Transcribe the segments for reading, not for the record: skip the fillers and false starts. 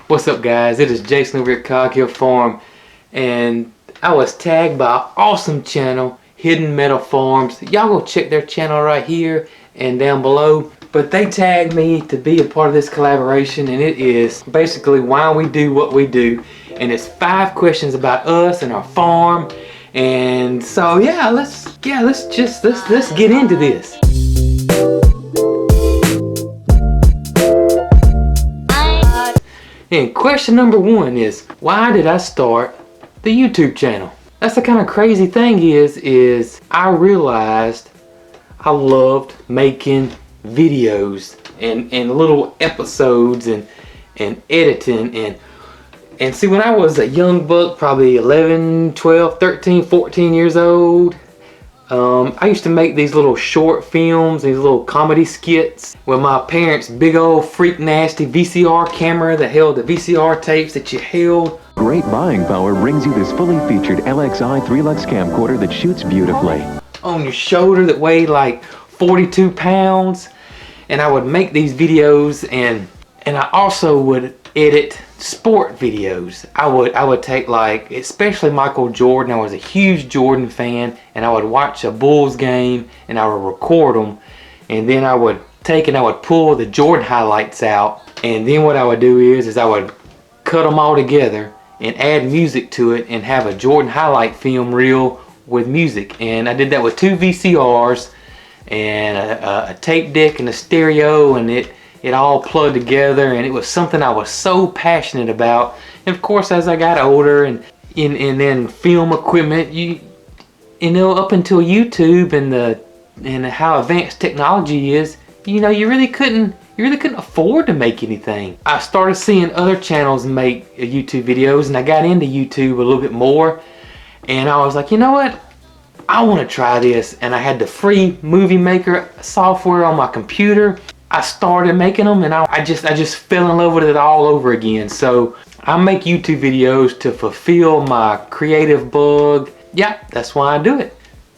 What's up, guys? It is Jason over at Cog Hill Farm, and I was tagged by an awesome channel, Hidden Meadow Farms. Y'all go check their channel right here and down below. But they tagged me to be a part of this collaboration, and it is basically why we do what we do. And it's 5 questions about us and our farm. And so yeah, let's get into this. And question number 1 is, why did I start the YouTube channel? That's the kind of crazy thing is I realized I loved making videos and little episodes and editing and see, when I was a young buck, probably 11, 12, 13, 14 years old, I used to make these little short films, these little comedy skits with my parents' big old freak nasty VCR camera that held the VCR tapes that you held. Great buying power brings you this fully featured LXI 3-Lux camcorder that shoots beautifully. On your shoulder that weighed like 42 pounds. And I would make these videos, and I also would edit sport videos. I would take, like, especially Michael Jordan. I was a huge Jordan fan, and I would watch a Bulls game and I would record them, and then I would take and I would pull the Jordan highlights out, and then what I would do is I would cut them all together and add music to it and have a Jordan highlight film reel with music. And I did that with 2 VCRs and a tape deck and a stereo, and it all plugged together, and it was something I was so passionate about. And of course, as I got older and then film equipment, you know, up until YouTube and how advanced technology is, you know, you really couldn't afford to make anything. I started seeing other channels make YouTube videos, and I got into YouTube a little bit more, and I was like, you know what, I want to try this. And I had the free movie maker software on my computer. I started making them, and I just fell in love with it all over again. So I make YouTube videos to fulfill my creative bug. Yeah, that's why I do it.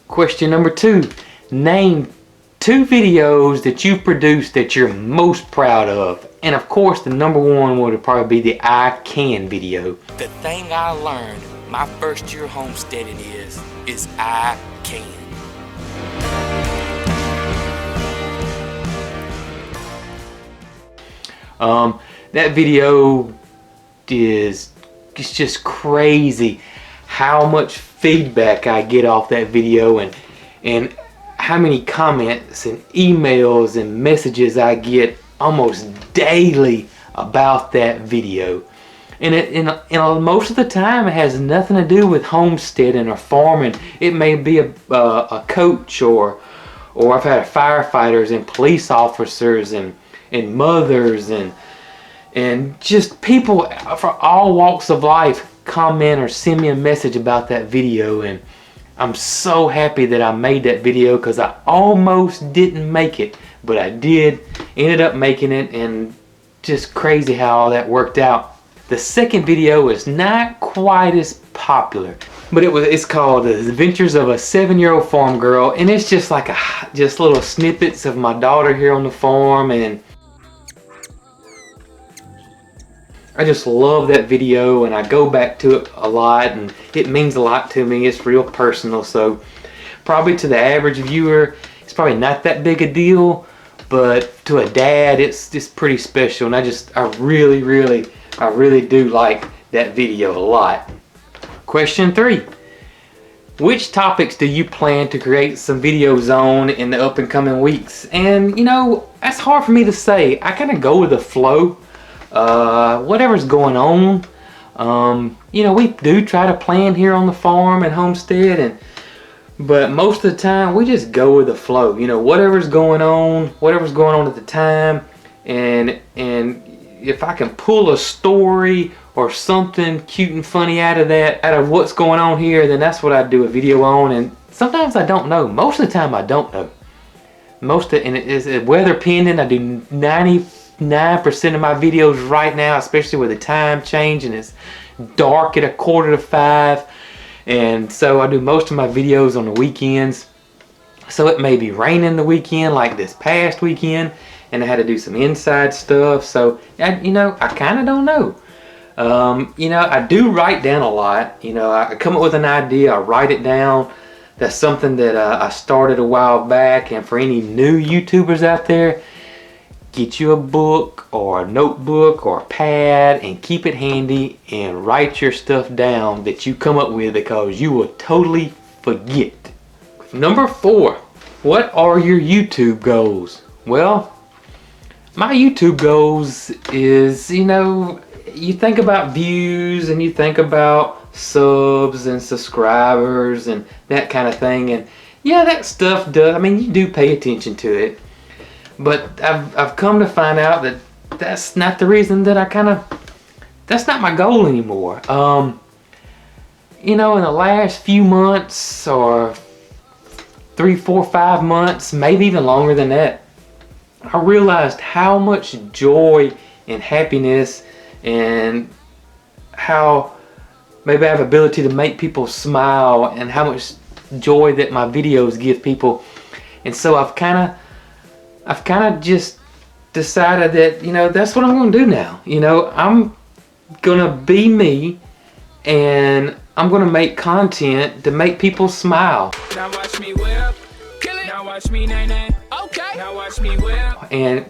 Question number 2, name 2 videos that you've produced that you're most proud of. And of course, the number 1 would probably be the I Can video. The thing I learned my first year homesteading is I can. That video it's just crazy how much feedback I get off that video, and how many comments and emails and messages I get almost daily about that video. And most of the time it has nothing to do with homesteading or farming. It may be a coach, or I've had firefighters and police officers and mothers and just people from all walks of life comment or send me a message about that video. And I'm so happy that I made that video, because I almost didn't make it, but I ended up making it, and just crazy how all that worked out. The second video is not quite as popular, but it's called The Adventures of a 7-Year-Old Farm Girl, and it's just like just little snippets of my daughter here on the farm, and I just love that video, and I go back to it a lot, and it means a lot to me. It's real personal, so probably to the average viewer, it's probably not that big a deal, but to a dad, it's pretty special, and I really do like that video a lot. Question 3. Which topics do you plan to create some videos on in the up and coming weeks? And you know, that's hard for me to say. I kind of go with the flow. Whatever's going on. You know, we do try to plan here on the farm and homestead, but most of the time we just go with the flow. You know, whatever's going on at the time, and if I can pull a story or something cute and funny out of what's going on here, then that's what I do a video on. And sometimes I don't know. Most of the time I don't know. And it is weather pending. I do 99% of my videos right now, especially with the time change and it's dark at 4:45. And so I do most of my videos on the weekends. So it may be raining the weekend like this past weekend, and I had to do some inside stuff. So, you know, I kind of don't know. You know, I do write down a lot. You know, I come up with an idea, I write it down. That's something that I started a while back. And for any new YouTubers out there, get you a book or a notebook or a pad and keep it handy and write your stuff down that you come up with, because you will totally forget. Number 4, what are your YouTube goals? Well, my YouTube goals is, you know, you think about views and you think about subs and subscribers and that kind of thing, and yeah, that stuff does, I mean, you do pay attention to it, but I've come to find out that that's not the reason that that's not my goal anymore. You know, in the last few months, or 3, 4, 5 months, maybe even longer than that, I realized how much joy and happiness, and how maybe I have ability to make people smile, and how much joy that my videos give people. And so I've kind of just decided that, you know, that's what I'm going to do now. You know, I'm going to be me, and I'm going to make content to make people smile. Now watch me whip, kill it. Now watch me nay nay. Okay. Now watch me whip. And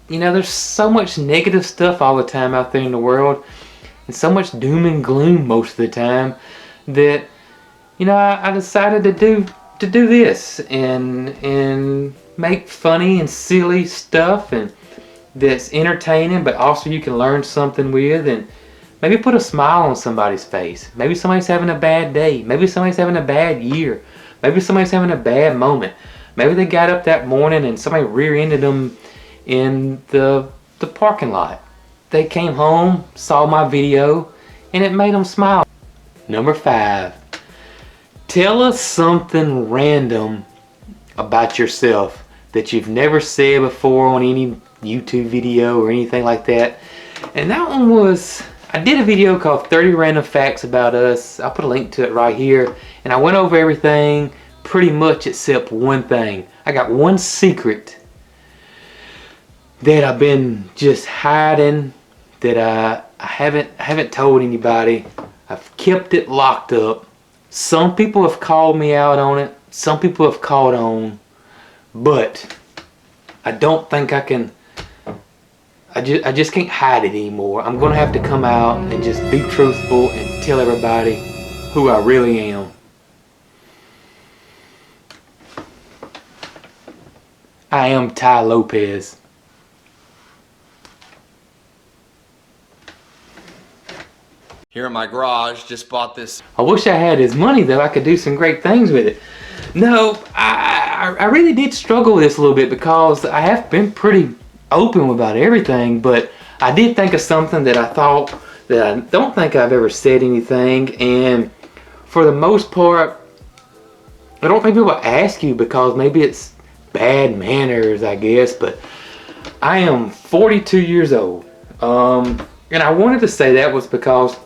you know, there's so much negative stuff all the time out there in the world, and so much doom and gloom most of the time, that, you know, I decided to do this and make funny and silly stuff, and that's entertaining, but also you can learn something with, and maybe put a smile on somebody's face. Maybe somebody's having a bad day. Maybe somebody's having a bad year. Maybe somebody's having a bad moment. Maybe they got up that morning and somebody rear-ended them in the parking lot. They came home, saw my video, and it made them smile. Number 5, tell us something random about yourself that you've never said before on any YouTube video or anything like that. And that one was, I did a video called 30 Random Facts About Us. I'll put a link to it right here. And I went over everything pretty much except one thing. I got one secret that I've been just hiding, that I haven't told anybody. I've kept it locked up. Some people have called me out on it. Some people have caught on, but I don't think I can. I just can't hide it anymore. I'm gonna have to come out and just be truthful and tell everybody who I really am. I am Ty Lopez. Here in my garage, just bought this. I wish I had his money though. I could do some great things with it. No, I really did struggle with this a little bit, because I have been pretty open about everything, but I did think of something that I thought that I don't think I've ever said anything, and for the most part, I don't think people ask you because maybe it's bad manners, I guess, but I am 42 years old. And I wanted to say that was because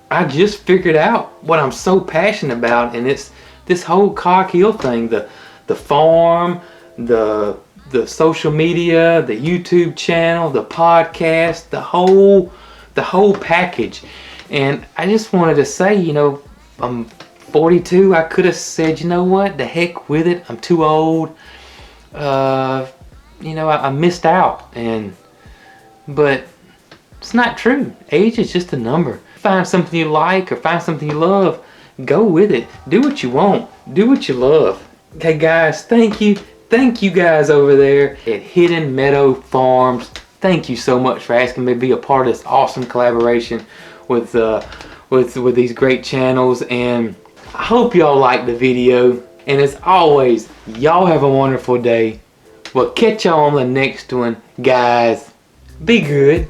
I just figured out what I'm so passionate about, and it's this whole Cog Hill thing, the farm, the social media, the YouTube channel, the podcast, the whole package. And I just wanted to say, you know, I'm 42. I could have said, you know what, the heck with it, I'm too old. You know, I missed out, but it's not true. Age is just a number. Find something you like or find something you love, go with it. Do what you want. Do what you love. Okay, guys, thank you. Thank you guys over there at Hidden Meadow Farms. Thank you so much for asking me to be a part of this awesome collaboration with these great channels. And I hope y'all liked the video. And as always, y'all have a wonderful day. We'll catch y'all on the next one. Guys, be good.